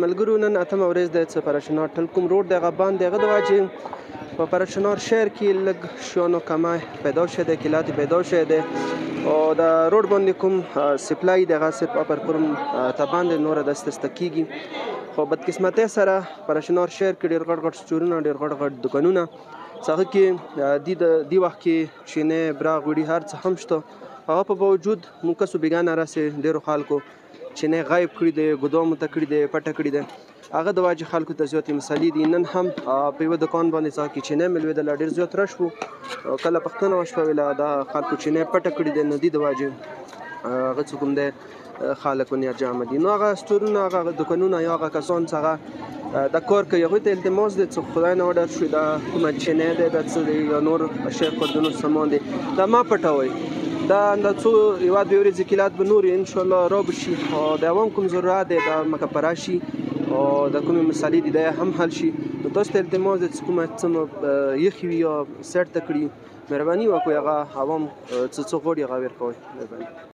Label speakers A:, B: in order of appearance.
A: ملګرو نن اتمه ورځ ده چې پرشنار ټل کوم روډ دغه باندې هغه د واجې په پرشنار شهر کې لږ شیانو کمای پیدا شوی دی، کیلات پیدا شوی دی او د روډ باندې کوم سپلای دغه صرف پر کوم ته باندې نور دسته کیږي. خو بدقسمتۍ سره پرشنار شهر کې ډېر غټ غټ سټورونه، ډېر غټ غټ دکانونه څنګه کې دی وخت کې چینې براغ وړي هر څه هم شته، هغه په باوجود موږ کسو بیګانه راسې ډېرو خلکو چینې غایب کړي دی، ګدامو ته کړي دی، پټه کړي دی. هغه د واجې خلکو ته زیاتې مسلې دي. نن هم په یوه دکان باندې څنګه کې چینې ملوېدله، ډېر زیات رش و. کله پوښتنه وشوه ویله دا خلکو چینې پټه کړي دی، نو دي د واجې هغه څه کوم دی خلک ونیا جامع دي. نو هغه سټورونه، هغه دکانونه یا هغه کسان چې هغه د کار کوي هغوی ته التماس دی چې خدای نه وډار شوي دا کومه چینې دی، دا څه دی یا نور شی خوردنو سامان دی، دا مه پټوئ. دا څو یوه دوې ورځې کیلات به نورې انشاءالله را به شي او د عوام کوم ضرورت دی دا مکفره شي او د کومې مسلې دي دا هم حل شي. نو تاسو ته التماس دی چې کومه څه یخي وي یا سیټ ته کړي، مهرباني وکړئ هغه عوام څه غواړي هغه ورکوئ. مهرباني.